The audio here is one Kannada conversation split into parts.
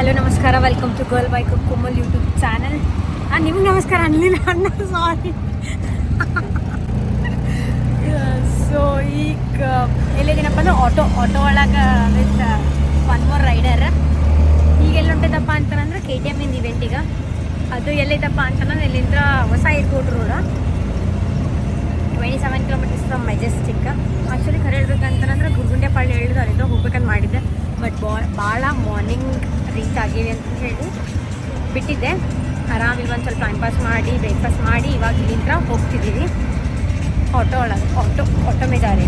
ಹಲೋ ನಮಸ್ಕಾರ, welcome to girl bike Komal YouTube channel. ನಿಮ್ಗೆ ನಮಸ್ಕಾರ ಅನ್ನಲಿಲ್ಲ ಅಣ್ಣ, ಸಾರಿ. ಸೊ ಈಗ ಎಲ್ಲಿದ್ದೀನಪ್ಪ ಅಂದ್ರೆ ಆಟೋ ಒಳಗೆ ವಿತ್ ಒನ್ ಮೋರ್ ರೈಡರ್. ಈಗ ಎಲ್ಲಿ ಹೊಂಟೈತಪ್ಪ ಅಂತಂದ್ರೆ KTM ಇಂದ ಇವೆಂಟಿಗೆ. ಅದು ಎಲ್ಲೈತಪ್ಪ ಅಂತಂದ್ರೆ ಇಲ್ಲಿಂದ ಹೊಸ airport road, 27 kilometres from Majestic. Actually ಕರೆ ಹೇಳ್ಬೇಕಂತಂದ್ರೆ ಗುರುಗುಂಟೆಪಾಳ್ಯ ಹೇಳಿದ್ರು, ಅಲ್ಲಿಂದ ಹೋಗ್ಬೇಕಂತ ಮಾಡಿದ್ದೆ. ಬಟ್ ಭಾಳ ಮಾರ್ನಿಂಗ್ ರೀಚ್ ಆಗೀವಿ ಅಂತ ಹೇಳಿ ಬಿಟ್ಟಿದ್ದೆ. ಆರಾಮ್ ಇಲ್ಲಿ ಒಂದು ಸ್ವಲ್ಪ ಟೈಮ್ ಪಾಸ್ ಮಾಡಿ ಬ್ರೇಕ್ಫಾಸ್ಟ್ ಮಾಡಿ ಇವಾಗ ಇಲ್ಲಿಂದ ಹೋಗ್ತಿದ್ದೀವಿ ಆಟೋ ಒಳಗೆ. ಆಟೋ ಮೇಜಾರಿ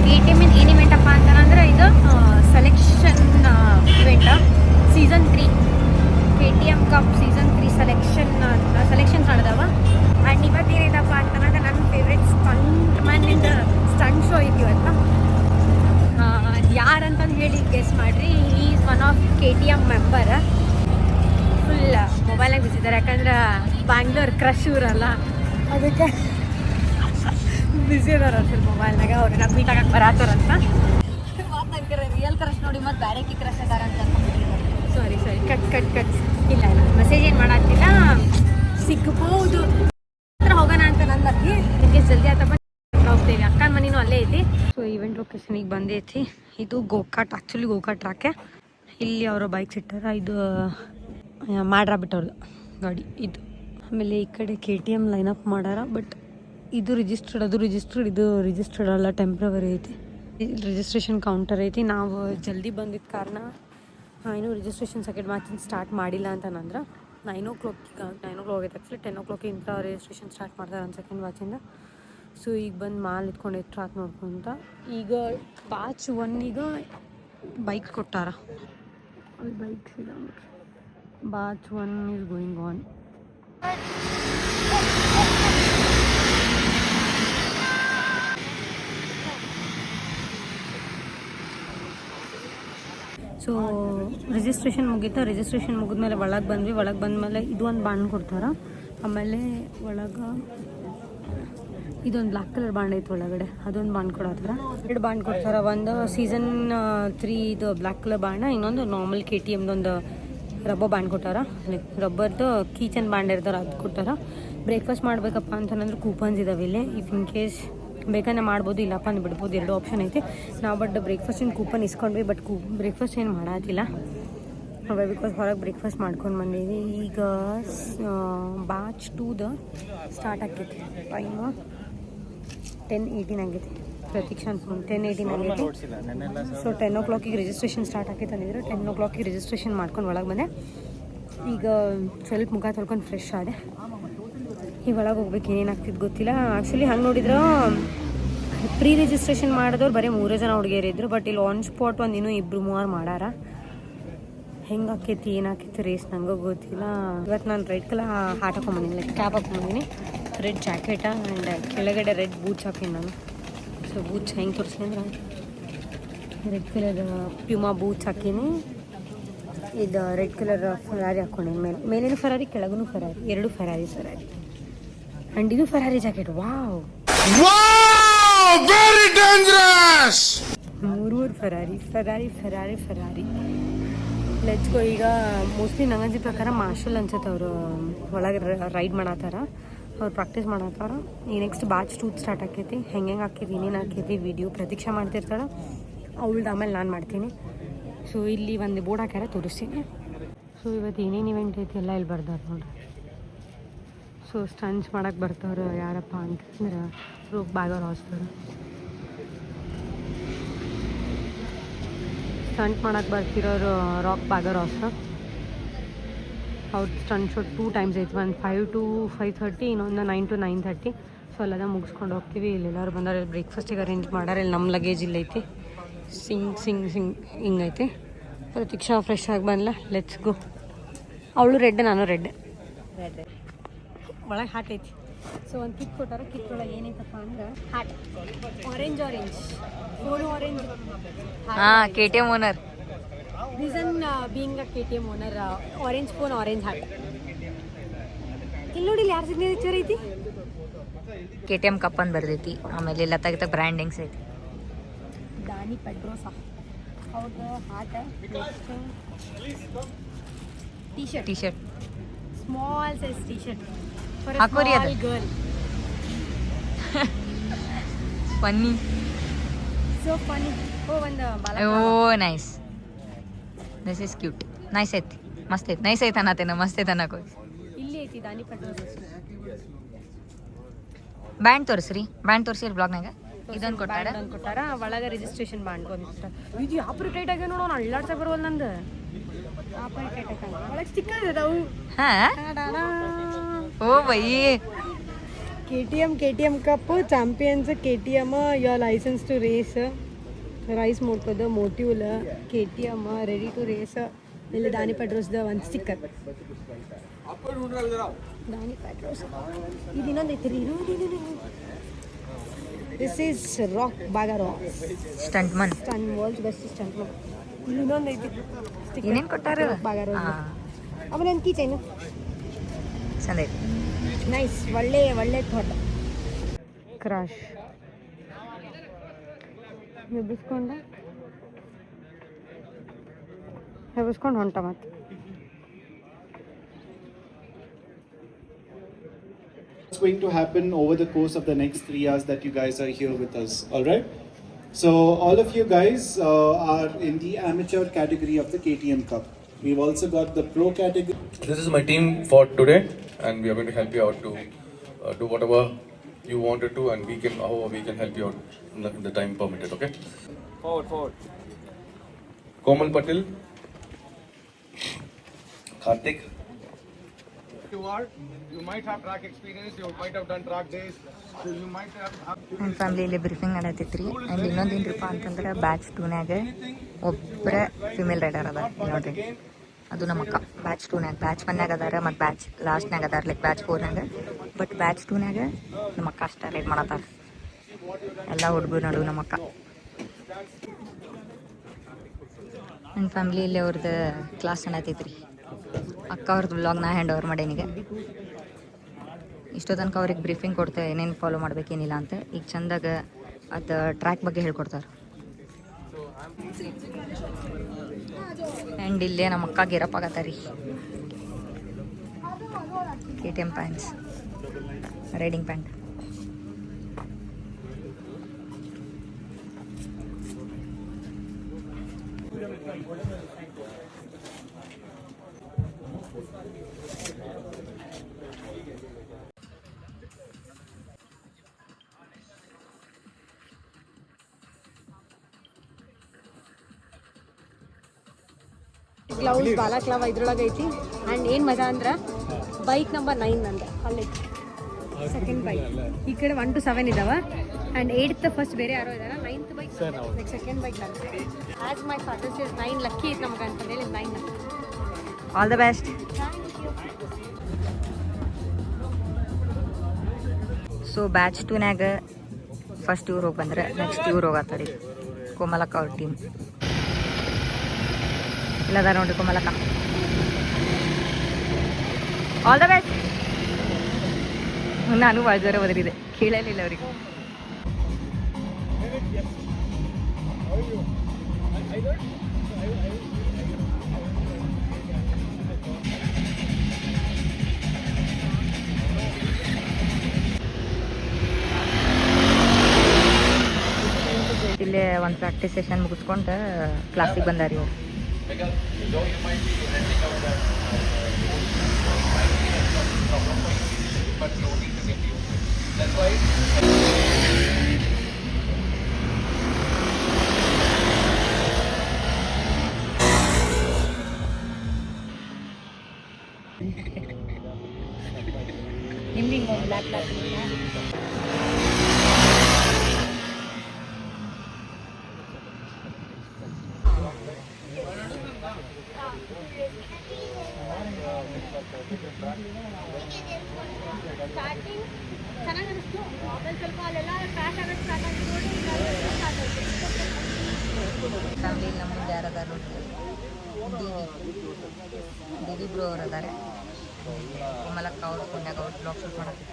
KTM ಇಂದ ಏನು ಇವೆಂಟಪ್ಪ ಅಂತಂದ್ರೆ ಇದು ಸೆಲೆಕ್ಷನ್ ಇವೆಂಟ. Season 3 KTM cup season 3 selections ನಡೆದವ. ಆ್ಯಂಡ್ ಇವತ್ತು ಏನೈತಪ್ಪ ಅಂತಂದ್ರೆ ನನ್ನ ಫೇವ್ರೆಟ್ ಸ್ಟಂಟ್ ಸ್ಟಂಟ್ ಶೋ ಇತ್ತು ಇವತ್ತು. ಯಾರಂತಂದು ಹೇಳಿ ಗೆಸ್ ಮಾಡಿರಿ. Is one of KTM member. Full ಮೊಬೈಲಾಗ ಬಿಸಿದ್ದಾರೆ, ಯಾಕಂದ್ರೆ ಬ್ಯಾಂಗ್ಳೂರ್ ಕ್ರಶ್ ಊರಲ್ಲ, ಅದಕ್ಕೆ ಬಿಸಿ ಅದಾರ ಫುಲ್ ಮೊಬೈಲ್ನಾಗ. ಅವ್ರನ್ನ ಮೀಟ್ ಆಗಕ್ಕೆ ಬರತ್ತಾರಂತ ಮಾತಾಡ್ತಾರೆ. ರಿಯಲ್ ಕ್ರಶ್ ನೋಡಿ ಮತ್ತು ಬ್ಯಾರೆಕಿ ಕ್ರಶ್ ಅದಾರಂತ ಸಾರಿ ಕಟ್ ಇಲ್ಲ ಮೆಸೇಜ್ ಏನು ಮಾಡಾಕ್ತಿಲ್ಲ, ಸಿಗ್ಬೋದು ಹೋಗೋಣ ಅಂತ ನನ್ನ ಬಗ್ಗೆ. ನಿಮಗೆ ಜಲ್ದಿ ಆತಪ್ಪ ಹೋಗ್ತೇವೆ. ಅಕ್ಕನ ಮನೇನೂ ಅಲ್ಲೇ ಐತಿ. ಸೊ ಈವೆಂಟ್ ಲೊಕೇಶನಿಗೆ ಬಂದೈತಿ. ಇದು ಗೋಕಾಟ್, ಆ್ಯಕ್ಚುಲಿ ಗೋಕಾಟ್ ಟ್ರ್ಯಾಕೆ. ಇಲ್ಲಿ ಅವರ ಬೈಕ್ಸ್ ಇಟ್ಟಾರ. ಇದು ಮಾಡ್ರಾ ಬಿಟ್ಟವ್ರದ್ದು ಗಾಡಿ ಇದು. ಆಮೇಲೆ ಈ ಕಡೆ KTM ಲೈನಪ್ ಮಾಡ್ಯಾರ. ಬಟ್ ಇದು ರಿಜಿಸ್ಟರ್ಡ್, ಅದು ರಿಜಿಸ್ಟರ್ಡ್, ಇದು ರಿಜಿಸ್ಟರ್ಡ್ ಅಲ್ಲ, ಟೆಂಪ್ರವರಿ ಐತಿ. ರಿಜಿಸ್ಟ್ರೇಷನ್ ಕೌಂಟರ್ ಐತಿ. ನಾವು ಜಲ್ದಿ ಬಂದಿದ್ದ ಕಾರಣ ಇನ್ನೂ ರಿಜಿಸ್ಟ್ರೇಷನ್ ಸೆಕೆಂಡ್ ಮ್ಯಾಚಿಂಗ್ ಸ್ಟಾರ್ಟ್ ಮಾಡಿಲ್ಲ ಅಂತಂದ್ರೆ 9 o'clock ಆಗೈತೆ. ಆ್ಯಕ್ಚುಲಿ 10 o'clock ರಿಜಿಸ್ಟ್ರೇಷನ್ ಸ್ಟಾರ್ಟ್ ಮಾಡ್ತಾರೆ ಅಂತ ಸೆಕೆಂಡ್ ಬ್ಯಾಚಿಂದ. ಸೊ ಈಗ ಬಂದು ಮಾಲ್ ಇಟ್ಕೊಂಡೈತೆ ಟ್ರ್ಯಾಕ್ ನೋಡ್ಕೊಂತ. ಈಗ ಬ್ಯಾಚ್ 1 ಬೈಕ್ ಕೊಟ್ಟಾರ. ಅಲ್ಲಿ ಬೈಕ್ಸ್ ಇದೆ. Batch 1 is going on. So registration ಮುಗೀತಾ. ರಿಜಿಸ್ಟ್ರೇಷನ್ ಮುಗಿದ್ಮೇಲೆ ಒಳಗೆ ಬಂದ್ವಿ. ಒಳಗೆ ಬಂದಮೇಲೆ ಇದು ಒಂದು ಬಾಂಡ್ ಕೊಡ್ತಾರೆ. ಆಮೇಲೆ ಒಳಗೆ ಇದೊಂದು ಬ್ಲ್ಯಾಕ್ ಕಲರ್ ಬಾಂಡ್ ಐತೆ ಒಳಗಡೆ, ಅದೊಂದು ಬಾಂಡ್ ಕೊಡತ್ತಾರ. 2 ಬಾಂಡ್ ಕೊಡ್ತಾರೆ. ಒಂದು ಸೀಸನ್ 3 ಇದು ಬ್ಲ್ಯಾಕ್ ಕಲರ್ ಬಾಂಡ, ಇನ್ನೊಂದು ನಾರ್ಮಲ್ KTMದೊಂದು ರಬ್ಬರ್ ಬಾಂಡ್ ಕೊಟ್ಟಾರ. ರಬ್ಬರ್ದು ಕೀಚನ್ ಬಾಂಡ್ ಇರ್ತಾರೆ, ಅದು ಕೊಟ್ಟಾರ. ಬ್ರೇಕ್ಫಾಸ್ಟ್ ಮಾಡಬೇಕಪ್ಪ ಅಂತಂದ್ರೆ ಕೂಪನ್ಸ್ ಇದಾವೆ ಇಲ್ಲಿ. ಇಫ್ ಇನ್ ಕೇಸ್ ಬೇಕಂದ್ರೆ ಮಾಡ್ಬೋದು, ಇಲ್ಲಪ್ಪ ಅಂದ್ರೆ ಬಿಡ್ಬೋದು, 2 ಆಪ್ಷನ್ ಐತಿ. ನಾವು ಬಟ್ ಬ್ರೇಕ್ಫಾಸ್ಟಿನ ಕೂಪನ್ ಇಸ್ಕೊಂಡ್ವಿ. ಬಟ್ ಬ್ರೇಕ್ಫಾಸ್ಟ್ ಏನು ಮಾಡತ್ತಿಲ್ಲ ಬಿಕಾಸ್ ಹೊರಗೆ ಬ್ರೇಕ್ಫಾಸ್ಟ್ ಮಾಡ್ಕೊಂಡು ಬಂದೀವಿ. ಈಗ ಬ್ಯಾಚ್ 2 ಸ್ಟಾರ್ಟ್ ಆಕೈತಿ. ಟೈಮು 10:18 ಆಗೈತಿ. ಪ್ರತೀಕ್ಷಾ ಅಂತ 10:18 ಆಗೈತಿ. ಸೊ 10 o'clock ರಿಜಿಸ್ಟ್ರೇಷನ್ ಸ್ಟಾರ್ಟ್ ಆಕೈತೆ ಅಂದಿದ್ರು. 10 o'clock ರಿಜಿಸ್ಟ್ರೇಷನ್ ಮಾಡ್ಕೊಂಡು ಒಳಗೆ ಬಂದೆ. ಈಗ ಸ್ವಲ್ಪ ಮುಖ ತೊಳ್ಕೊಂಡು ಫ್ರೆಶ್ ಆದೆ. ಈಗ ಒಳಗೆ ಹೋಗ್ಬೇಕು. ಏನೇನಾಗ್ತಿದ್ದು ಗೊತ್ತಿಲ್ಲ. ಆ್ಯಕ್ಚುಲಿ ಹಂಗೆ ನೋಡಿದ್ರೆ ಪ್ರೀ ರಿಜಿಸ್ಟ್ರೇಷನ್ ಮಾಡಿದವ್ರು ಬರೀ 3 ಜನ ಹುಡುಗಿಯರಿದ್ರು. ಬಟ್ ಇಲ್ಲಿ ಆನ್ ಸ್ಪಾಟ್ ಒಂದು ಇನ್ನೂ 2-3 ಮಾಡಾರ. ಹೆಂಗೆ ಆಕೈತಿ ಏನಾಕೈತಿ ರೇಸ್ ನಂಗೆ ಗೊತ್ತಿಲ್ಲ. ಇವತ್ತು ನಾನು ರೆಡ್ ಕಲರ್ ಹಾಟ್ ಹಾಕೊಂಬಂದಿನಿ, ಲೈಕ್ ಕ್ಯಾಪ್ ಹಾಕೊಂಬಂದಿನಿ, ರೆಡ್ ಜಾಕೆಟ ಆ್ಯಂಡ್ ಕೆಳಗಡೆ ರೆಡ್ ಬೂಟ್ಸ್ ಹಾಕೀನಿ ನಾನು. ಸೊ ಬೂಟ್ಸ್ ಹೆಂಗೆ ತೋರಿಸ್ತೀನಿ ಅಂದ್ರೆ ರೆಡ್ ಕಲರ್ ಪ್ಯೂಮಾ ಬೂಟ್ಸ್ ಹಾಕೀನಿ. ಇದು ರೆಡ್ ಕಲರ್ ಫೆರಾರಿ ಹಾಕ್ಕೊಂಡೀನಿ. ಮೇಲೇನು ಫೆರಾರಿ, ಕೆಳಗೂ ಫೆರಾರಿ, 2 ಫೆರಾರಿ ಆ್ಯಂಡ್ ಇದು Ferrari jacket. Wow, very dangerous. 3 Ferrari. Let's go. ಈಗ ಮೋಸ್ಟ್ಲಿ ನಂಗಂಜಿ ಪ್ರಕಾರ ಮಾರ್ಷಲ್ ಅನ್ಸುತ್ತೆ ಅವರು ಒಳಗೆ ರೈಡ್ ಮಾಡತ್ತಾರ, ಅವ್ರು ಪ್ರಾಕ್ಟೀಸ್ ಮಾಡತ್ತಾರ. ಈ ನೆಕ್ಸ್ಟ್ ಬ್ಯಾಚ್ 2 ಸ್ಟಾರ್ಟ್ ಆಕೈತಿ. ಹೆಂಗೆ ಆಕೈತಿ ಏನೇನು ಆಕೈತಿ ವಿಡಿಯೋ ಪ್ರತೀಕ್ಷಾ ಮಾಡ್ತಿರ್ತಾಳೆ, ಅವಳ್ದು ಆಮೇಲೆ ನಾನು ಮಾಡ್ತೀನಿ. ಸೊ ಇಲ್ಲಿ ಒಂದು ಬೋರ್ಡ್ ಹಾಕ್ಯಾರ, ತೋರಿಸ್ತೀನಿ. ಸೊ ಇವತ್ತು ಏನೇನು ಇವೆಂಟ್ ಐತಿ ಎಲ್ಲ ಇಲ್ಲಿ ಬರ್ದಾರ ನೋಡ್ರಿ. ಸೊ ಸ್ಟಂಟ್ಸ್ ಮಾಡಕ್ಕೆ ಬರ್ತಾವ್ರು ಯಾರಪ್ಪ ಅಂತಂದ್ರೆ ರೂಪ್ ಬ್ಯಾಗರ್ ಹಾಸ್ತಾರೆ. ಸ್ಟಂಟ್ ಮಾಡಕ್ಕೆ ಬರ್ತಿರೋರು ರಾಕ್ ಬ್ಯಾಗರ್ ಹಾಸ. ಅವ್ರ ಸ್ಟಂಟ್ ಶೋ 2 times ಐತಿ. ಒಂದು 5 to 5:30, ಇನ್ನೊಂದು 9 to 9:30. ಸೊ ಅಲ್ಲೆಲ್ಲ ಮುಗಿಸ್ಕೊಂಡು ಹೋಗ್ತೀವಿ. ಇಲ್ಲೆಲ್ಲರೂ ಬಂದಾರೆ. ಬ್ರೇಕ್ಫಾಸ್ಟಿಗೆ ಅರೇಂಜ್ ಮಾಡ್ಯಾರ. ಇಲ್ಲಿ ನಮ್ಮ ಲಗೇಜ್ ಇಲ್ಲೈತಿ. ಹಿಂಗೈತಿ. ಪ್ರತೀಕ್ಷಾ ಫ್ರೆಶ್ ಆಗಿ ಬಂದ್ಲ. Let's go. ಅವಳು ರೆಡ್, ನಾನು ರೆಡ್. ಒಳಗೆ ಹಾಟ್ ಐತಿ. ಸೊ ಒಂದು ಕಿಟ್ ಕೊಟ್ಟಾರ. ಕಿಟ್ ಒಳಗೆ ಏನೈತಪ್ಪ ಅಂದ್ರೆ hot orange phone orange. KTM owner. Reason being a KTM owner. Orange phone, orange hot. ಇಲ್ಲಿ ನೋಡಿ, ಯಾರ ಸಿಗ್ನೇಚರ್ ಐತಿ? KTM ಕಪ್ ಅಂತ ಬರ್ದೈತಿ. ಆಮೇಲೆ ಎಲ್ಲ ತೆಗಿತ ಬ್ರ್ಯಾಂಡಿಂಗ್ಸ್ ಐತಿ. ದಾನಿ ಪೆಡ್ರೋಸಾ ಅವ್ರದ್ದು ಆಟ T shirt T shirt small size T shirt for ಹಾಕೋರಿ ಅದು. Girl funny. So funny. ಒಂದು oh nice, this is cute. Nice ಐತಿ, ಮಸ್ತ್ ಐತಿ. ನೈಸ್ ಐತೆ ಅನ್ನತ್ತೇನ, ಮಸ್ತ್ ಐತೆ ಅನ್ನಕೋ. ಇಲ್ಲಿ ಐತಿ ದಾನಿ ಪೆಟ್ರೋಲ್ ಬ್ಯಾಂಡ್ ತೋರಿಸ್ರಿ, ಬ್ಯಾಂಡ್ ತೋರಿಸಿ ಬ್ಲಾಗ್ನಾಗ. ಇದೊಂದು ಕೊಟ್ಟಾರ. ಕೊಟ್ಟಾರ ಒಳಗೆ ರಿಜಿಸ್ಟ್ರೇಷನ್ ಬಾಂಡ್ ಒಂದು ಇದು ಯಾಪ್ರಿ ಟೈಟ್ ಆಗ್ಯಾವ ನೋಡೋಣ ಅಳ್ಳಾಡ್ಸಕ್ ಬರುವಲ್ಲ ನಂದು ಯಾಪ್ರಿ ಟೈಟ್ ಆಗ್ಯಾವ ಒಳಗೆ ಸ್ಟಿಕ್ಕರ್ ಇದಾವು. ಹಾ oh by KTM cup champions KTM your licence to race rise ಮಾಡ್ಕೋದು ಮೋಟಿವ್ಲ KTM ರೆಡಿ ಟು ರೇಸ್. ಇಲ್ಲಿ ದಾನಿ ಪೆಟ್ರೋಲ್ಸ್ದ ಒಂದು ಸ್ಟಿಕ್ಕರ್ ದಾನಿ ಪೆಟ್ರೋಲ್ಸ್. ಇದು ಇನ್ನೊಂದು ಐತಿ ರೀ. ದಿಸ್ ಈಸ್ ರಾಕ್ ಬಾಗ rock stuntman, world's best stuntman. ಇಲ್ಲಿ ಇನ್ನೊಂದು ಐತಿ ಏನೇನು ಕೊಟ್ಟಾರ? ಬಾಗ ರಾಕ್. ಆಮೇಲೆ ಒಂದು ಕೀ ಚೈನು ಚಂದ ಐತಿ. ನೈಸ್. ಒಳ್ಳೆ ಥಾಟ್. ಕ್ರಾಶ್ ಹೆಬಸ್ಕೊಂಡು ಹೊಂಟ ಮತ್ತೆ. What's going to happen over the course of the next 3 hours that you guys are here with us, all right? So all of you guys are in the amateur category of the KTM Cup. We've also got the pro category. This is my team for today, and we are going to help you out to do whatever you wanted to, and however we can help you out in the time permitted. Okay. Forward. Komal Patil, Karthik. You might have track experience, you might have done track days, so you might have ನನ್ನ ಫ್ಯಾಮ್ಲಿಯಲ್ಲಿ ಬ್ರೀಫಿಂಗ್ ನಡೆಯತೈತ್ರಿ. ಆ್ಯಂಡ್ ಇನ್ನೊಂದು ಏನಪ್ಪ ಅಂತಂದ್ರೆ ಬ್ಯಾಚ್ 2ನ್ಯಾಗ ಒಬ್ಬರೇ ಫಿಮೇಲ್ ರೈಡರ್ ಅದ ನೋಡ್ರಿ, ಅದು ನಮ್ಮ ಅಕ್ಕ. ಬ್ಯಾಚ್ 2ನ್ಯಾಗ, ಬ್ಯಾಚ್ 1ನ್ಯಾಗ ಅದಾರ ಮತ್ತು ಬ್ಯಾಚ್ ಲಾಸ್ಟ್ನಾಗ ಅದಾರ, ಲೈಕ್ ಬ್ಯಾಚ್ 4ನ್ಯಾಗ. ಬಟ್ ಬ್ಯಾಚ್ 2ನ್ಯಾಗ ನಮ್ಮ ಅಕ್ಕ ಅಷ್ಟೇ ರೈಡ್ ಮಾಡತ್ತಾರ. ಎಲ್ಲ ಹುಡುಗರು ನಡು ನಮ್ಮ ಅಕ್ಕ. ನನ್ನ ಫ್ಯಾಮ್ಲಿಯಲ್ಲಿ ಅವ್ರದ್ದು ಕ್ಲಾಸ್ ನಡೆಯತೈತ್ರಿ. ಅಕ್ಕ ಅವ್ರದ್ದು ವ್ಲಾಗ್ ನಾ ಹ್ಯಾಂಡ್ ಓವರ್ ಮಾಡೇನೀಗ. ಇಷ್ಟೋ ತನಕ ಅವ್ರಿಗೆ ಬ್ರೀಫಿಂಗ್ ಕೊಡ್ತೆ ಏನೇನು ಫಾಲೋ ಮಾಡ್ಬೇಕೇನಿಲ್ಲ ಅಂತ. ಈಗ ಚಂದಾಗ ಅದು ಟ್ರ್ಯಾಕ್ ಬಗ್ಗೆ ಹೇಳ್ಕೊಡ್ತಾರೆ. ಆ್ಯಂಡ್ ಇಲ್ಲೇ ನಮ್ಮ ಅಕ್ಕ ಗೆರಪ್ ಆಗತ್ತಾರ ರೀ. KTM pants, riding pant. Gloves balaclava ಇದ್ರೊಳಗೆ ಐತಿ. ಆ್ಯಂಡ್ ಏನು ಮಜಾ ಅಂದ್ರೆ ಬೈಕ್ ನಂಬರ್ 9 ನಂದು ಅಲ್ಲಿ ಸೆಕೆಂಡ್ ಬೈಕ್. ಈ ಕಡೆ 1 to 7 ಇದಾವ. ಆ್ಯಂಡ್ 8th ಫಸ್ಟ್ ಬೇರೆ ಯಾರೋ ಇದಾರ. 9th bike like second bike ನಂದು. As my father says 9 lucky ಐತೆ ನಮಗೆ ಅಂತ ಹೇಳಿ 9 ನಂದು. All the best. So batch 2ನ್ಯಾಗ ಫಸ್ಟ್ ಇವ್ರು ಹೋಗಿ ಬಂದ್ರೆ ನೆಕ್ಸ್ಟ್ ಇವ್ರು ಹೋಗತ್ತಾರಿ. ಕೋಮಲಕ್ಕ ಅವ್ರ ಟೀಮ್ ಇಲ್ಲದ ನೋಡ್ರಿ. ಕೋಮಲಕ್ಕ ಆಲ್ ದ ಬೆಸ್ಟ್. ನಾನು ಭಾಳ ಜೋರ ಓದಿರಿದೆ, ಕೇಳಲಿಲ್ಲ ಅವ್ರಿಗೆ. ಇಲ್ಲೇ ಒಂದು ಪ್ರಾಕ್ಟೀಸ್ ಸೆಷನ್ ಮುಗಿಸ್ಕೊಂಡು ಕ್ಲಾಸಿಗೆ ಬಂದಾರಿ ಅವ್ರು. ನಿಮ್ಗೆ ಒಂದು ಬ್ಲ್ಯಾಕ್ ಸ್ಟಾರ್ಟಿಂಗ್ ಚೆನ್ನಾಗಿ ಅನಿಸ್ತು. ಆಮೇಲೆ ಸ್ವಲ್ಪ ಅಲ್ಲೆಲ್ಲ ಕ್ರಾಶ್ ಆಗೋದು ಸ್ಟಾರ್ಟ್ ಆಗಿ ನೋಡಿ ಫ್ಯಾಮಿಲಿ ನಮ್ಮ ಮುಂದೆ ಯಾರದಾರ ನೋಡ್ರಿ. ದಿದಿ ಬ್ರೋ ಅವ್ರು ಅದಾರೆ. ಕೋಮಲಕ್ಕ ಅವ್ರು ಪುಣ್ಯಾಗ ಅವ್ರು ಬ್ಲಾಗ್ ಶೂಟ್ ಮಾಡಕ್ಕೆ.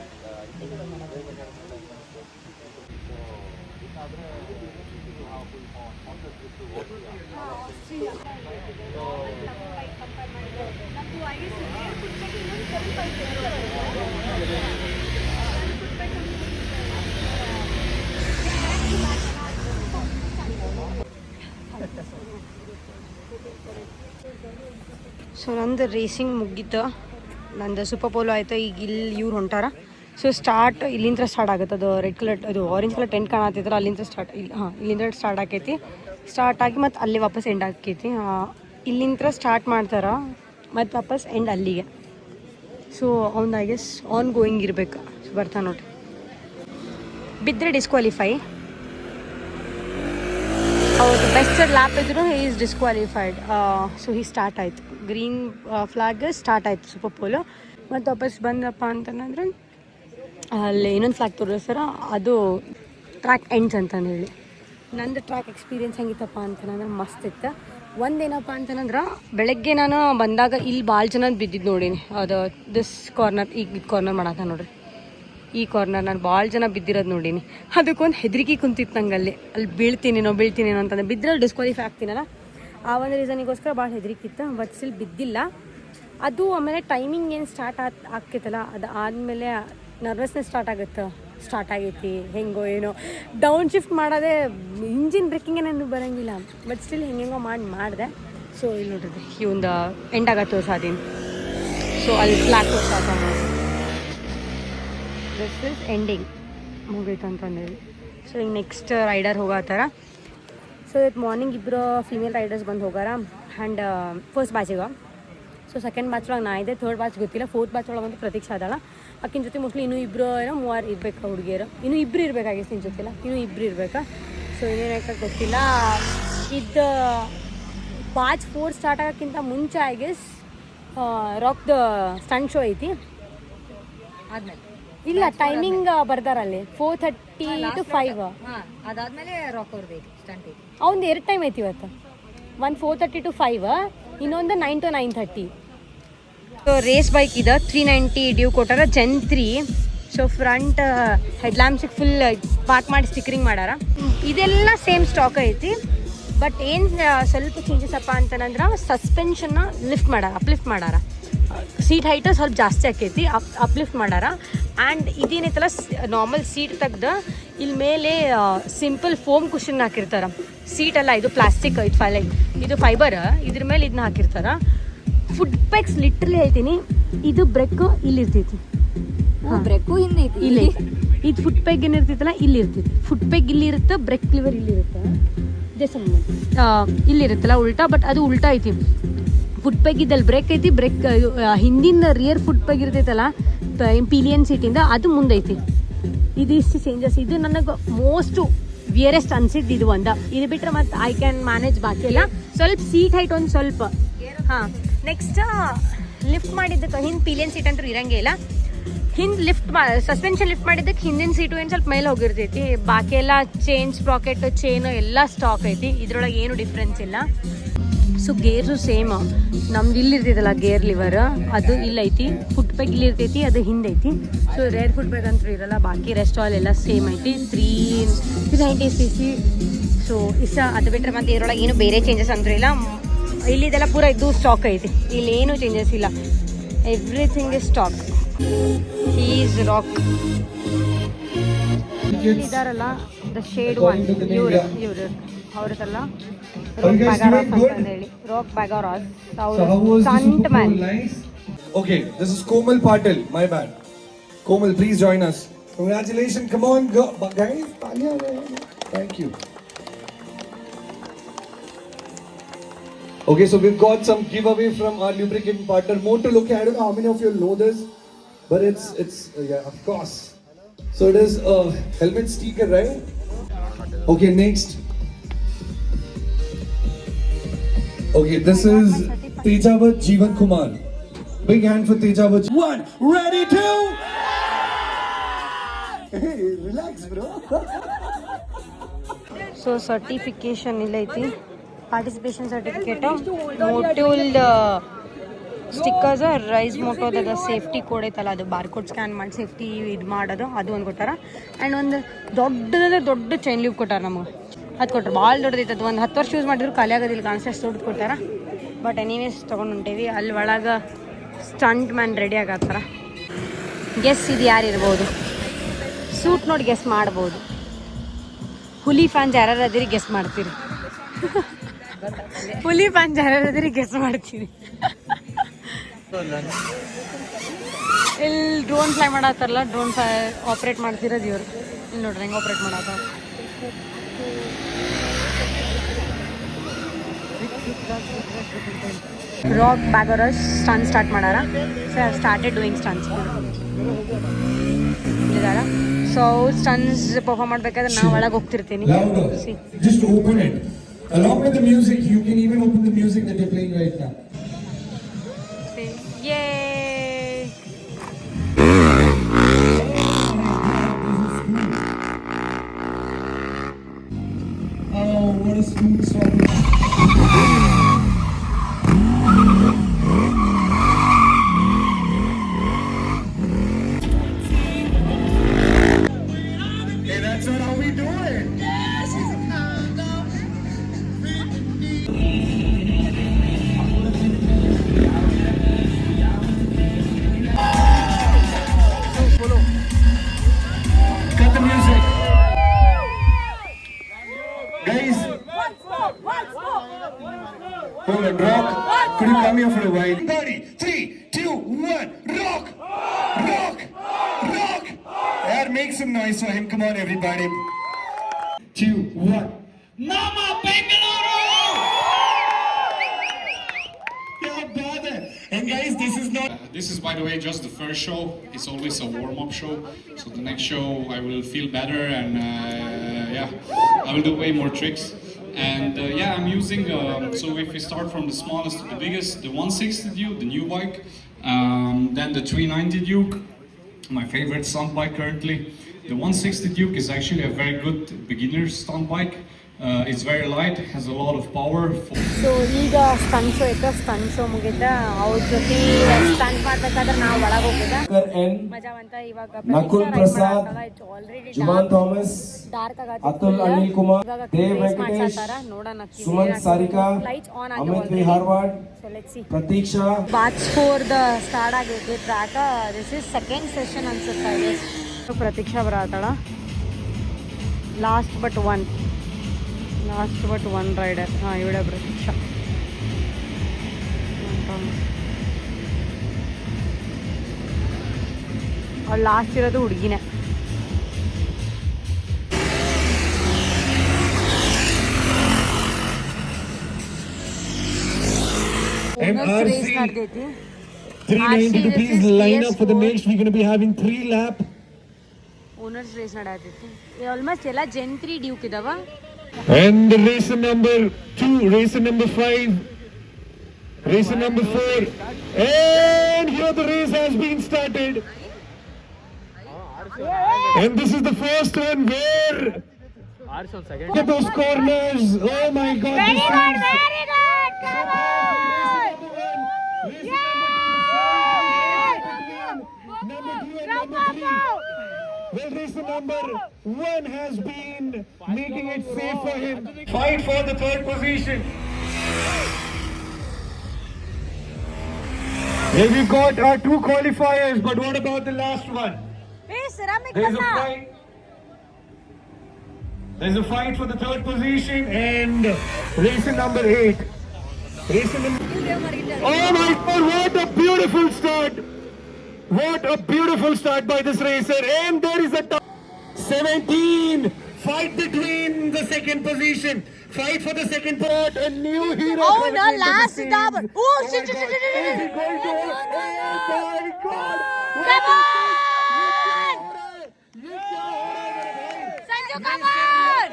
ಸೊ ನಂದು ರೇಸಿಂಗ್ ಮುಗೀತು, ನಂದು ಸೂಪರ್ ಪೋಲೋ ಆಯಿತು. ಈಗ ಇಲ್ಲಿ ಇವ್ರು ಹೊಂಟಾರ. ಸೊ ಇಲ್ಲಿಂದ ಸ್ಟಾರ್ಟ್ ಆಗುತ್ತೆ. ಅದು ರೆಡ್ ಕಲರ್ ಅದು ಆರೆಂಜ್ ಕಲರ್ ಟೆಂಟ್ ಕಾಣತ್ತಿದ್ರೆ ಅಲ್ಲಿಂದ ಸ್ಟಾರ್ಟ್ ಇಲ್ಲಿಂದ ಸ್ಟಾರ್ಟ್ ಆಕೈತಿ. ಸ್ಟಾರ್ಟ್ ಆಗಿ ಮತ್ತು ಅಲ್ಲಿ ವಾಪಸ್ ಎಂಡ್ ಆಕೈತಿ. ಇಲ್ಲಿಂದ ಸ್ಟಾರ್ಟ್ ಮಾಡ್ತಾರೆ ಮತ್ತು ವಾಪಸ್ ಎಂಡ್ ಅಲ್ಲಿಗೆ. ಸೊ ಅವ್ನು ಐ ಗೆಸ್ ಆನ್ ಗೋಯಿಂಗ್ ಇರಬೇಕು. ಸೊ ಬರ್ತಾ ನೋಡ್ರಿ, ಬಿದ್ದರೆ ಡಿಸ್ಕ್ವಾಲಿಫೈ. ಹೌದು, ಬೆಸ್ಟ್ ಲ್ಯಾಪ್ ಇದ್ರು ಈಸ್ ಡಿಸ್ಕ್ವಾಲಿಫೈಡ್. ಸೊ ಸ್ಟಾರ್ಟ್ ಆಯಿತು, ಗ್ರೀನ್ ಫ್ಲಾಗ್ ಸ್ಟಾರ್ಟ್ ಆಯಿತು ಸೂಪರ್ ಪೋಲೋ. ಮತ್ತು ವಾಪಸ್ ಬಂದಪ್ಪ ಅಂತಂದ್ರೆ ಅಲ್ಲಿ ಇನ್ನೊಂದು ಫ್ಲಾಗ್ ತೋರಿಸ್ತಾರ, ಅದು ಟ್ರ್ಯಾಕ್ ಎಂಡ್ಸ್ ಅಂತಂದೇಳಿ. ನಂದು ಟ್ರ್ಯಾಕ್ ಎಕ್ಸ್ಪೀರಿಯನ್ಸ್ ಹೆಂಗಿತ್ತಪ್ಪ ಅಂತಂದ್ರೆ ಮಸ್ತ್ ಇತ್ತು. ಒಂದೇನಪ್ಪ ಅಂತಂದ್ರೆ ಬೆಳಗ್ಗೆ ನಾನು ಬಂದಾಗ ಇಲ್ಲಿ ಭಾಳ ಜನ ಬಿದ್ದಿದ್ದು ನೋಡೀನಿ. ಅದು ದಿಸ್ ಕಾರ್ನರ್, ಈಗ ಇದು ಕಾರ್ನರ್ ಮಾಡತ್ತ ನೋಡ್ರಿ, ಈ ಕಾರ್ನರ್ ನಾನು ಭಾಳ ಜನ ಬಿದ್ದಿರೋದು ನೋಡೀನಿ. ಅದಕ್ಕೊಂದು ಹೆದರಿಕೆ ಕುಂತಿತ್ತು ನಂಗೆ. ಅಲ್ಲಿ ಬೀಳ್ತೀನೇನೋ ಅಂತಂದ್ರೆ ಬಿದ್ದರೆ ಡಿಸ್ಕ್ವಾಲಿಫೈ ಆಗ್ತೀನಲ್ಲ, ಆ ಒಂದು ರೀಸನಿಗೋಸ್ಕರ ಭಾಳ ಹೆದರಿಕೆ ಇತ್ತು. ಬಟ್ ಸ್ಟಿಲ್ ಬಿದ್ದಿಲ್ಲ. ಅದು ಆಮೇಲೆ ಟೈಮಿಂಗ್ ಏನು ಸ್ಟಾರ್ಟ್ ಆಗ್ತೈತಲ್ಲ, ಅದು ಆದಮೇಲೆ ನರ್ವಸ್ನೆಸ್ ಸ್ಟಾರ್ಟ್ ಆಗೈತಿ. ಹೆಂಗೋ ಏನೋ ಡೌನ್ ಶಿಫ್ಟ್ ಮಾಡೋದೇ, ಇಂಜಿನ್ ಬ್ರೇಕಿಂಗ್ ನನಗೆ ಬರೋಂಗಿಲ್ಲ. ಬಟ್ ಸ್ಟಿಲ್ ಹೆಂಗೆಂಗೋ ಮಾಡಿದೆ. ಸೊ ಇಲ್ಲಿ ನೋಡ್ರಿ, ಈ ಒಂದು ಎಂಡ್ ಆಗತ್ತೆ ತೋರ್ಸಾದೀನಿ. ಸೊ ಅಲ್ಲಿ ಫ್ಲಾಗ್ ತೋರ್ಸಾತ ನೋಡಿ, ದಿಸ್ ಇಸ್ ಎಂಡಿಂಗ್ ಮುಗೀತು ಅಂತಂದೇಳಿ. ಸೊ ಈಗ ನೆಕ್ಸ್ಟ್ ರೈಡರ್ ಹೋಗತ್ತಾರ. ಸೊ ಇವತ್ತು ಮಾರ್ನಿಂಗ್ ಇಬ್ಬರು ಫೀಮೇಲ್ ರೈಡರ್ಸ್ ಬಂದು ಹೋಗಾರ. ಆ್ಯಂಡ್ ಫಸ್ಟ್ ಬ್ಯಾಚಿಗೆ. ಸೊ ಸೆಕೆಂಡ್ ಬ್ಯಾಚ್ ಒಳಗೆ ನಾ ಇದೆ, ಥರ್ಡ್ ಬ್ಯಾಚ್ ಗೊತ್ತಿಲ್ಲ. ಫೋರ್ತ್ ಬ್ಯಾಚ್ ಒಳಗೆ ಒಂದು ಪ್ರತೀಕ್ಷಾ ಅದಾಳ. ಆಕಿನ ಜೊತೆ ಮೋಸ್ಟ್ಲಿ ಇನ್ನೂ ಇಬ್ಬರು ಏನೋ 3 ಇರಬೇಕು ಹುಡುಗಿಯರು. ಇನ್ನೂ ಇಬ್ಬರು ಇರಬೇಕಾಗಿತ್ತು ನಿನ್ನ ಜೊತೆಲ್ಲ, ಇನ್ನೂ ಇಬ್ಬರು ಇರಬೇಕಾ. ಸೊ ಇನ್ನೇನಕ್ಕೆ ಗೊತ್ತಿಲ್ಲ. ಇದು ಬ್ಯಾಚ್ 4 ಸ್ಟಾರ್ಟ್ ಆಗೋಕ್ಕಿಂತ ಮುಂಚೆ I guess rock the stunt show ಐತಿ. ಆದ್ಮೇಲೆ ಇಲ್ಲ, ಟೈಮಿಂಗ್ ಬರ್ದಾರಲ್ಲಿ 4:30 to 5. ಅದಾದ್ಮೇಲೆ ರಾಕ್ ಅವ್ರದ್ದು ಐತಿ ಸ್ಟಂಟ್ ಐತಿ. ಅವ್ನು 2 ಟೈಮ್ ಐತಿ ಇವತ್ತು. ಒಂದು 4:30 to 5, ಇನ್ನೊಂದು 9 to 9:30. ಸೊ ರೇಸ್ ಬೈಕ್ ಇದೆ, 390 ಡ್ಯೂ ಕೊಟ್ಟಾರ, ಜೆನ್ 3. ಸೊ ಫ್ರಂಟ್ ಹೆಡ್ ಲ್ಯಾಂಪ್ಸಿಗೆ ಫುಲ್ ಪಾರ್ಕ್ ಮಾಡಿ ಸ್ಟಿಕರಿಂಗ್ ಮಾಡ್ಯಾರ. ಇದೆಲ್ಲ ಸೇಮ್ ಸ್ಟಾಕ್ ಐತಿ. ಬಟ್ ಏನು ಸ್ವಲ್ಪ ಚೇಂಜಸ್ ಅಪ್ಪ ಅಂತಂದ್ರೆ ಸಸ್ಪೆನ್ಷನ್ನ ಅಪ್ಲಿಫ್ಟ್ ಮಾಡ್ಯಾರ. ಸೀಟ್ ಹೈಟ್ ಸ್ವಲ್ಪ ಜಾಸ್ತಿ ಆಕೈತಿ, ಅಪ್ಲಿಫ್ಟ್ ಮಾಡ್ಯಾರ. ಆ್ಯಂಡ್ ಇದೇನೈತಲ್ಲ, ನಾರ್ಮಲ್ ಸೀಟ್ ತೆಗ್ದು ಇಲ್ಲಿ ಮೇಲೆ ಸಿಂಪಲ್ ಫೋಮ್ ಕುಷನ್ ಹಾಕಿರ್ತಾರೆ. ಸೀಟಲ್ಲ, ಇದು ಪ್ಲಾಸ್ಟಿಕ್, ಇದು ಫೈಬರ್. ಇದ್ರ ಮೇಲೆ ಇದನ್ನ ಹಾಕಿರ್ತಾರೆ. ಫುಡ್ ಪೆಗ್ಸ್ ಲಿಟ್ರಲಿ ಹೇಳ್ತೀನಿ, ಇದು ಬ್ರೇಕ್ ಇಲ್ಲಿ ಇರ್ತೈತಿ, ಬ್ರೇಕು ಹಿಂದೆ ಐತಿ ಇಲ್ಲಿ. ಇದು ಫುಡ್ ಪೆಗ್ ಏನಿರ್ತೈತಲ್ಲ ಇಲ್ಲಿ ಇರ್ತೈತಿ. ಫುಡ್ ಪೆಗ್ ಇಲ್ಲಿ ಇರುತ್ತೆ, ಬ್ರೇಕ್ ಲಿವರ್ ಇಲ್ಲಿ ಇರುತ್ತೆ. ಇಲ್ಲಿ ಇರುತ್ತಲ್ಲ ಉಲ್ಟಾ, ಬಟ್ ಅದು ಉಲ್ಟಾ ಐತಿ. ಫುಡ್ ಪೆಗ್ ಇದ್ದಲ್ಲಿ ಬ್ರೇಕ್ ಐತಿ, ಬ್ರೇಕ್ ಹಿಂದಿನ ರಿಯರ್ ಫುಡ್ ಪೆಗ್ ಇರ್ತೈತಲ್ಲ ಪಿಲಿಯನ್ ಸೀಟಿಂದ, ಅದು ಮುಂದೈತಿ. ಇದು ಇಷ್ಟು ಚೇಂಜಸ್. ಇದು ನನಗೆ ಮೋಸ್ಟ್ ವಿಯರೆಸ್ಟ್ ಅನ್ಸಿದ್ದು ಇದು ಇದು ಬಿಟ್ಟರೆ ಮತ್ತು ಐ ಕ್ಯಾನ್ ಮ್ಯಾನೇಜ್ ಬಾಕಿ ಎಲ್ಲ. ಸ್ವಲ್ಪ ಸೀಟ್ ಹೈಟ್ ಒಂದು ಸ್ವಲ್ಪ. ಹಾಂ, ನೆಕ್ಸ್ಟ್ ಲಿಫ್ಟ್ ಮಾಡಿದ್ದಕ್ಕೆ ಹಿಂದೆ ಪಿಲಿಯನ್ ಸೀಟ್ ಅಂತೂ ಇರಂಗೇ ಇಲ್ಲ. ಹಿಂದೆ ಸಸ್ಪೆನ್ಷನ್ ಲಿಫ್ಟ್ ಮಾಡಿದ್ದಕ್ಕೆ ಹಿಂದಿನ ಸೀಟು ಏನು ಸ್ವಲ್ಪ ಮೇಲೆ ಹೋಗಿರ್ತೈತಿ. ಬಾಕಿ ಎಲ್ಲ ಸ್ಪ್ರಾಕೆಟ್, ಚೈನು ಎಲ್ಲ ಸ್ಟಾಕ್ ಐತಿ. ಇದ್ರೊಳಗೆ ಏನು ಡಿಫ್ರೆನ್ಸ್ ಇಲ್ಲ. So gears same. ನಮ್ದು ಇಲ್ಲಿ ಇರ್ತೈತಲ್ಲ ಗೇರ್ ಲಿವರ್, ಅದು ಇಲ್ಲೈತಿ. ಫುಡ್ ಪೆಗ್ ಇಲ್ಲಿ ಇರ್ತೈತಿ, ಅದು ಹಿಂದೆ ಐತಿ. ಸೊ ರೇರ್ ಫುಡ್ ಪೆಗ್ ಅಂತೂ ಇರಲ್ಲ. ಬಾಕಿ ರೆಸ್ಟ್ ಆಲ್ ಎಲ್ಲ ಸೇಮ್ ಐತಿ. 390 cc. ಸೊ ಅದು ಬಿಟ್ಟರೆ ಮತ್ತೆ ಇದ್ರೊಳಗೆ ಏನು ಬೇರೆ ಚೇಂಜಸ್ ಅಂತೂ ಇಲ್ಲ. ಇಲ್ಲಿದೆಲ್ಲ ಪೂರ ಇದು ಸ್ಟಾಕ್ ಐತಿ, ಇಲ್ಲಿ ಏನು ಚೇಂಜಸ್ ಇಲ್ಲ. Everything is stock. Is rock. ಇದಾರಲ್ಲ ದ ಶೇಡ್ ಒನ್, ಇವರು ಅವ್ರದಲ್ಲ ರಾಕ್ ಬ್ಯಾಗಾರಾಸ್ ಅಂತ ಹೇಳಿ. ರಾಕ್ ಬ್ಯಾಗಾರಾಸ್ ಅವರು stuntman. Okay, this is Komal Patil. My bad. Komal, please join us. Congratulations. Come on, go, guys. Thank you. Okay, so we've got some giveaway from our lubricant partner Motul. Okay, I don't know how many of you know this, but it's yeah, of course. So it is a helmet sticker, right? Okay, next. Okay, this is Tejavat Jeevan Kumar. Big hand for Tejavat. 1, ready, 2. Hey, relax, bro. So certification ಇಲ್ಲೈತಿ, participation certificate, Motul stickers, rise ಮೋಟೋದ ಸೇಫ್ಟಿ ಕೋಡ್ ಐತಲ್ಲ, ಅದು ಬಾರ್ಕೋಡ್ ಸ್ಕ್ಯಾನ್ ಮಾಡಿ ಸೇಫ್ಟಿ ಇದು ಮಾಡೋದು, ಅದು ಒಂದು ಕೊಟ್ಟಾರ. ಆ್ಯಂಡ್ ಒಂದು ದೊಡ್ಡ ಚೈನ್ ಲೀವ್ ಕೊಟ್ಟಾರ ನಮಗೆ. ಅದು ಕೊಟ್ಟರು ಭಾಳ ದೊಡ್ಡದೈತೆ ಅದು. ಒಂದು 10 ವರ್ಷ ಯೂಸ್ ಮಾಡಿದ್ರು ಖಾಲಿ ಆಗೋದಿಲ್ಲ, ಕಾಣಿಸಿ ಅಷ್ಟು ದೊಡ್ಡದು ಕೊಟ್ಟಾರ. ಬಟ್ ಎನಿವೇಸ್ ತೊಗೊಂಡು ಹೊಂಟೇವಿ. ಅಲ್ಲಿ ಒಳಗೆ ಸ್ಟಂಟ್ ಮ್ಯಾನ್ ರೆಡಿ ಆಗತ್ತಾರ. ಗೆಸ್ ಇದು ಯಾರು ಇರ್ಬೋದು? ಸೂಟ್ ನೋಡಿ ಗೆಸ್ ಮಾಡ್ಬೋದು. ಹುಲಿ ಫ್ಯಾನ್ಸ್ ಯಾರು ಅದಿರಿ ಗೆಸ್ ಮಾಡ್ತೀರಿ? ಹುಲಿ ಫ್ಯಾನ್ಸ್ ಯಾರು ಅದಿರಿ ಗೆಸ್ ಮಾಡ್ತೀರಿ? ಇಲ್ಲಿ ಡ್ರೋನ್ ಫ್ಲೈ ಮಾಡತ್ತಾರಲ್ಲ, ಡ್ರೋನ್ ಫ್ಲೈ ಆಪ್ರೇಟ್ ಮಾಡ್ತಿರೋದು ಇವರು. ಇಲ್ಲಿ ನೋಡ್ರಿ ಹೆಂಗೆ ಆಪ್ರೇಟ್ ಮಾಡತ್ತಾರ. ರಾಕ್ ಬ್ಯಾಗರಸ್ ಸ್ಟನ್ ಸ್ಟಾರ್ಟ್ ಮಾಡಾರ. So I started doing stunts ಇದಾರ. ಸೊ ಅವ್ರು ಸ್ಟನ್ಸ್ ಪರ್ಫಾರ್ಮ್ ಮಾಡ್ಬೇಕಾದ್ರೆ ನಾವು ಒಳಗೆ ಹೋಗ್ತಿರ್ತೀನಿ. See. Just open it. Along with the music, you can even open the music that you're playing right now. See. Yay! Oh, what a smooth song. Hey, that's not how we do it. Cut the music. Guys, hold on, Rock. Could you come here for a while? Everybody, 3, 2, 1, Rock! Rock! Rock! Yeah, make some noise for him. Come on, everybody. 2, 1. Mama Bengaluru! Yeah, bother. And guys, this is not. This is, by the way, just the first show. It's always a warm-up show. So the next show, I will feel better and I will do way more tricks. And I'm using. So if we start from the smallest to the biggest, the 160 Duke, the new bike, then the 390 Duke, my favorite stunt bike currently. The 160 Duke is actually a very good beginner stunt bike. It's very light, has a lot of power. So ಈಗ ಸ್ಟನ್ ಶೋ ಇತ್ತು. ಸ್ಟನ್ ಶೋ ಮುಗಿದ ಅವ್ರ ಜೊತೆ ಸ್ಟಂಟ್ ಮಾಡ್ಬೇಕಾದ್ರೆ ನಾವು ಒಳಗೆ ಹೋಗಿದ್ದ And ಮಜಾವಂತ. ಇವಾಗ Nakul Prasad, Juman Thomas, dark Atul Anil Kumar, Dev Venkatesh, ನೋಡೋಣ. Suman Sarika, Amit V. Harward, so let's see. Pratiksha. Batch 4 start ಆಗೈತಿ track. This is second session ಅನ್ಸುತ್ತೆ. ಪ್ರತೀಕ್ಷಾ ಬರತ್ತಾಳ. Last but one rider. ಹಾಂ, ಇವಳೆ ಪ್ರತೀಕ್ಷಾ. ಅವ್ಳು ಲಾಸ್ಟ್ ಇರೋದು ಹುಡುಗಿನೇ. ರೇಸ್ ನಡೆದೈತಿ. 390 rupees line up for the next. We're going to be having 3 lap. Owners race ನಡೆಯತೈತಿ. ಆಲ್ಮೋಸ್ಟ್ ಎಲ್ಲ ಜೆನ್ 3 ಡ್ಯೂಕ್ ಇದಾವ. And racer number 2, racer number 5, racer number 4. And here the race has been started. And this is the first one where look at those corners. Oh my God. Very good. Come on. Well, racer number 1 has been making it safe for him. Fight for the third position. Here we got our 2 qualifiers, but what about the last one? There's a fight. There's a fight for the third position and racer number 8. Racer number. Oh my God! What a beautiful start! What a beautiful start by this racer, and there is a 17 fight between the second position. Fight for the second part. A new hero. Oh, the last double. Oh, shit. Is he going to? Oh my God! Come on! Sanju, come on!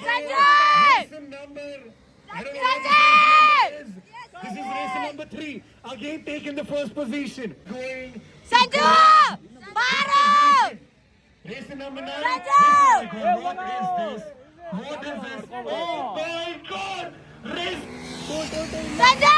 Sanju! This is racer number 3. Again taking the first position. Going. Sanju! Baro! Racer number 9. Sanju! What is this? What is this? Oh my God! Race. Sanju!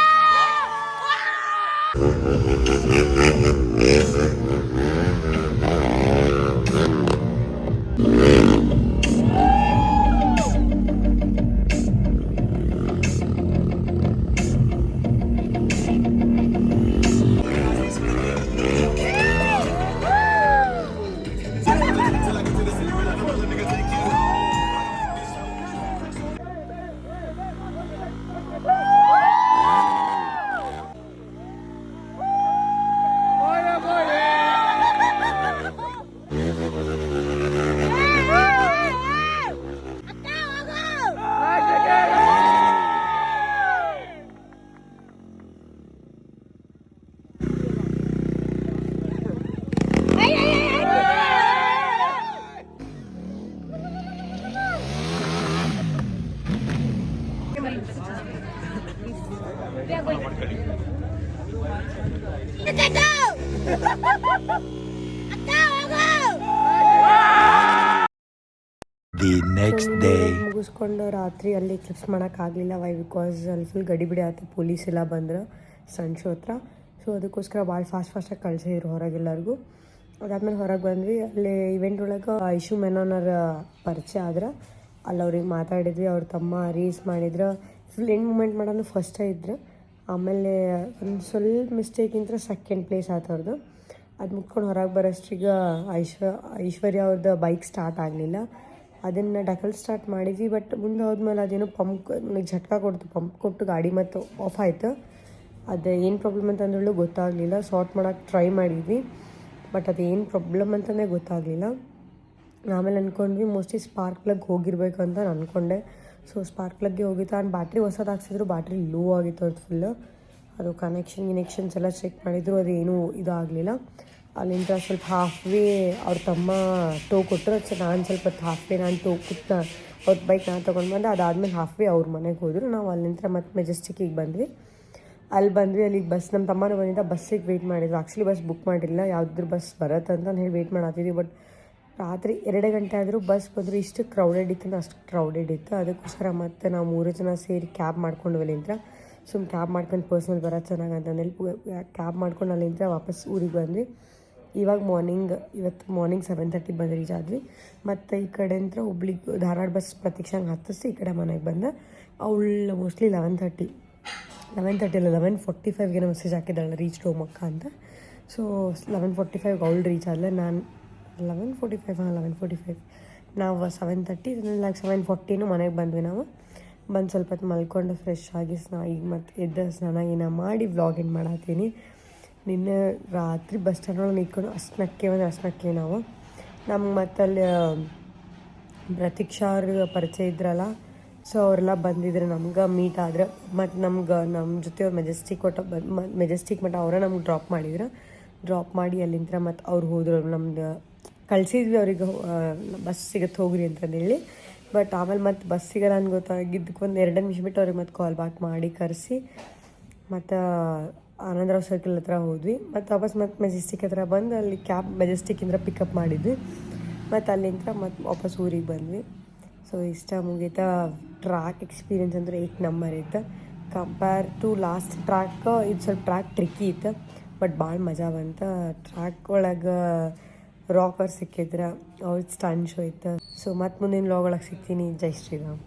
The next day. ಮುಗಿಸ್ಕೊಂಡು ರಾತ್ರಿ ಅಲ್ಲಿ ಕ್ಲಿಪ್ಸ್ ಮಾಡೋಕ್ಕಾಗಲಿಲ್ಲ. ವೈ ಬಿಕಾಸ್ ಅಲ್ಲಿ ಫುಲ್ ಗಡಿಬಿಡಿ ಆಯ್ತು, ಪೊಲೀಸ್ ಎಲ್ಲ ಬಂದರು ಸಣ್ಣ ಶೋ ಹತ್ರ. ಸೊ ಅದಕ್ಕೋಸ್ಕರ ಭಾಳ ಫಾಸ್ಟಾಗಿ ಕಳಿಸಿದ್ರು ಹೊರಗೆಲ್ಲರಿಗೂ. ಅದಾದ್ಮೇಲೆ ಹೊರಗೆ ಬಂದ್ವಿ. ಅಲ್ಲಿ ಇವೆಂಟ್ ಒಳಗೆ ಐಶು ಮೆನೋನರ ಪರಿಚಯ ಆದ್ರೆ ಅಲ್ಲಿ ಅವ್ರಿಗೆ ಮಾತಾಡಿದ್ವಿ. ಅವ್ರ ತಮ್ಮ ರೀಲ್ಸ್ ಮಾಡಿದ್ರು. ಫುಲ್ ಎಂಡ್ ಮೂಮೆಂಟ್ ಮಾಡೋದು ಫಸ್ಟೇ ಇದ್ರು. ಆಮೇಲೆ ಒಂದು ಸ್ವಲ್ಪ ಮಿಸ್ಟೇಕಿಂತ ಸೆಕೆಂಡ್ ಪ್ಲೇಸ್ ಆಯ್ತು ಅವ್ರದ್ದು. ಅದು ಮುಗ್ಕೊಂಡು ಹೊರಗೆ ಬರೋಷ್ಟಿಗೆ ಐಶ್ವರ್ಯ ಅವ್ರದ್ದು ಬೈಕ್ ಸ್ಟಾರ್ಟ್ ಆಗಲಿಲ್ಲ. ಅದನ್ನು ಡಕಲ್ ಸ್ಟಾರ್ಟ್ ಮಾಡಿದ್ವಿ. ಬಟ್ ಮುಂದೆ ಹೋದ್ಮೇಲೆ ಅದೇನೋ ಪಂಪ್ ನನಗೆ ಝಟ್ಕ ಕೊಡ್ತು. ಪಂಪ್ ಕೊಟ್ಟು ಗಾಡಿ ಮತ್ತು ಆಫ್ ಆಯಿತು. ಅದು ಏನು ಪ್ರಾಬ್ಲಮ್ ಅಂತಂದ್ರೂ ಗೊತ್ತಾಗಲಿಲ್ಲ. ಸಾರ್ಟ್ ಮಾಡೋಕ್ಕೆ ಟ್ರೈ ಮಾಡಿದ್ವಿ, ಬಟ್ ಅದು ಏನು ಪ್ರಾಬ್ಲಮ್ ಅಂತಲೇ ಗೊತ್ತಾಗಲಿಲ್ಲ. ಆಮೇಲೆ ಅಂದ್ಕೊಂಡ್ವಿ ಮೋಸ್ಟ್ಲಿ ಸ್ಪಾರ್ಕ್ ಪ್ಲಗ್ ಹೋಗಿರ್ಬೇಕು ಅಂತ ನಾನು ಅಂದ್ಕೊಂಡೆ. ಸೊ ಸ್ಪಾರ್ಕ್ ಪ್ಲಗ್ಗೆ ಹೋಗಿತ್ತು. ನಾನು ಬ್ಯಾಟ್ರಿ ಹೊಸದು ಹಾಕ್ಸಿದ್ರು, ಬ್ಯಾಟ್ರಿ ಲೋ ಆಗಿತ್ತು ಅವ್ರದ್ದು ಫುಲ್ಲು. ಅದು ಕನೆಕ್ಷನ್ಸ್ ಎಲ್ಲ ಚೆಕ್ ಮಾಡಿದ್ರು, ಅದು ಏನೂ ಇದಾಗಲಿಲ್ಲ. ಅಲ್ಲಿಂದ ಸ್ವಲ್ಪ ಹಾಫ್ವೇ ಅವ್ರ ತಮ್ಮ ಟೋ ಕೊಟ್ಟರು. ನಾನು ಸ್ವಲ್ಪ ಹೊತ್ತು ಹಾಫ್ವೇ ನಾನು ಟೋ ಕೊಟ್ಟು ಅವ್ರ ಬೈಕ್ ನಾನು ತೊಗೊಂಡು ಬಂದೆ. ಅದಾದಮೇಲೆ ಹಾಫ್ವೇ ಅವ್ರ ಮನೆಗೆ ಹೋದರು. ನಾವು ಅಲ್ಲಿಂದ ಮತ್ತೆ ಮೆಜೆಸ್ಟಿಕ್ಕಿಗೆ ಬಂದ್ವಿ. ಅಲ್ಲಿಗೆ ಬಸ್ ನಮ್ಮ ತಮ್ಮನೂ ಬಂದಿದ್ದ. ಬಸ್ಸಿಗೆ ವೆಯ್ಟ್ ಮಾಡಿದ್ವಿ. ಆ್ಯಕ್ಚುಲಿ ಬಸ್ ಬುಕ್ ಮಾಡಿರಲಿಲ್ಲ, ಯಾವುದ್ರ ಬಸ್ ಬರುತ್ತೆ ಅಂತ ಹೇಳಿ ವೆಯ್ಟ್ ಮಾಡತ್ತಿದ್ವಿ. ಬಟ್ ರಾತ್ರಿ 2 ಗಂಟೆ ಆದರೂ ಬಸ್ ಬಂದರು. ಇಷ್ಟು ಕ್ರೌಡೆಡ್ ಇತ್ತು, ಅಷ್ಟು ಕ್ರೌಡೆಡ್ ಇತ್ತು. ಅದಕ್ಕೋಸ್ಕರ ಮತ್ತೆ ನಾವು 3 ಜನ ಸೇರಿ ಕ್ಯಾಬ್ ಮಾಡ್ಕೊಂಡು ಅಲ್ಲಿಂದ ಸುಮ್ಮನೆ ಕ್ಯಾಬ್ ಮಾಡ್ಕೊಂಡು ಪರ್ಸ್ನಲ್ ಬರೋದು ಚೆನ್ನಾಗಿ ಅಂತಂದೇಳಿ ಕ್ಯಾಬ್ ಮಾಡ್ಕೊಂಡು ಅಲ್ಲಿಂದ ವಾಪಸ್ ಊರಿಗೆ ಬಂದ್ವಿ. ಇವತ್ತು ಮಾರ್ನಿಂಗ್ 7:30 ಬಂದು ರೀಚ್ ಆದ್ವಿ. ಮತ್ತು ಈ ಕಡೆಯಿಂದ ಹುಬ್ಳಿಗೆ ಧಾರವಾಡ ಬಸ್ ಪ್ರತೀಕ್ಷಾಂಗೆ ಹತ್ತಿಸಿ ಈ ಕಡೆ ಮನೆಗೆ ಬಂದೆ. ಅವಳು ಮೋಸ್ಟ್ಲಿ 11:45ಗೆ ಮೆಸೇಜ್ ಹಾಕಿದ್ದಾಳೆ ರೀಚ್ ಹೋಮಕ್ಕ ಅಂತ. ಸೊ 11:45 ಅವಳು ರೀಚ್ ಆದಲೆ. ನಾನು 11:45 ನಾವು 7:30 7:40 ಮನೆಗೆ ಬಂದ್ವಿ. ನಾವು ಬಂದು ಸ್ವಲ್ಪ ಹೊತ್ತು ಮಲ್ಕೊಂಡು ಫ್ರೆಶ್ ಆಗಿ ಈಗ ಮತ್ತೆ ಎದ್ದು ಸ್ನಾನ ಮಾಡಿ ವ್ಲಾಗ್ ಎಂಡ್ ಮಾಡತ್ತೀನಿ. ನಿನ್ನೆ ರಾತ್ರಿ ಬಸ್ ಸ್ಟ್ಯಾಂಡ್ ಒಳಗೆ ನಿಂತ್ಕೊಂಡು ಅಷ್ಟಕ್ಕೆ ನಾವು ನಮ್ಗೆ ಮತ್ತಲ್ಲಿ ಪ್ರತೀಕ್ಷಾ ಅವ್ರಿಗೆ ಪರಿಚಯ ಇದ್ರಲ್ಲ, ಸೊ ಅವರೆಲ್ಲ ಬಂದಿದ್ರು ನಮ್ಗೆ ಮೀಟ್ ಆದ್ರೆ. ಮತ್ತು ನಮ್ಮ ಜೊತೆ ಅವ್ರು ಮೆಜೆಸ್ಟಿಕ್ ಮಟ್ಟ ಅವರೇ ನಮ್ಗೆ ಡ್ರಾಪ್ ಮಾಡಿ ಅಲ್ಲಿಂದ ಮತ್ತು ಅವ್ರು ಹೋದರು. ನಮ್ದು ಕಳಿಸಿದ್ವಿ ಅವ್ರಿಗೆ ಬಸ್ ಸಿಗತ್ತೆ ಹೋಗ್ರಿ ಅಂತಂದೇಳಿ. ಬಟ್ ಆಮೇಲೆ ಮತ್ತೆ ಬಸ್ ಸಿಗಲ್ಲ ಅಂತ ಗೊತ್ತಾಗಿದ್ದಕ್ಕೆ ಒಂದು 2 ನಿಮಿಷ ಬಿಟ್ಟು ಅವ್ರಿಗೆ ಮತ್ತೆ ಕಾಲ್ ಬ್ಯಾಕ್ ಮಾಡಿ ಕರೆಸಿ ಮತ್ತು ಆನಂದರಾವ್ ಸರ್ಕಲ್ ಹತ್ರ ಹೋದ್ವಿ. ಮತ್ತು ವಾಪಸ್ ಮೆಜೆಸ್ಟಿಕ್ ಹತ್ರ ಬಂದು ಅಲ್ಲಿ ಕ್ಯಾಬ್ ಮೆಜೆಸ್ಟಿಕ್ಕಿಂದ ಪಿಕಪ್ ಮಾಡಿದ್ವಿ. ಮತ್ತು ಅಲ್ಲಿಂದ ಮತ್ತೆ ವಾಪಸ್ ಊರಿಗೆ ಬಂದ್ವಿ. ಸೊ ಇಷ್ಟ ಮುಗೀತಾ. ಟ್ರ್ಯಾಕ್ ಎಕ್ಸ್ಪೀರಿಯನ್ಸ್ ಅಂದರೆ 8 ನಂಬರ್ ಇತ್ತು. ಕಂಪೇರ್ ಟು ಲಾಸ್ಟ್ ಟ್ರ್ಯಾಕ್ ಇದು ಸ್ವಲ್ಪ ಟ್ರ್ಯಾಕ್ ಟ್ರಿಕ್ಕಿ ಇತ್ತು, ಬಟ್ ಭಾಳ ಮಜಾ ಬಂತು. ಟ್ರ್ಯಾಕ್ ಒಳಗೆ ರಾಕರ್ ಸಿಕ್ಕಿದ್ರೆ ಅವ್ರದ್ದು ಸ್ಟಂಟ್ ಶೋ ಇತ್ತು. ಸೊ ಮತ್ತೆ ಮುಂದಿನ ವ್ಲಾಗ್ ಒಳಗೆ ಸಿಗ್ತೀನಿ. ಜೈ ಶ್ರೀರಾಮ್.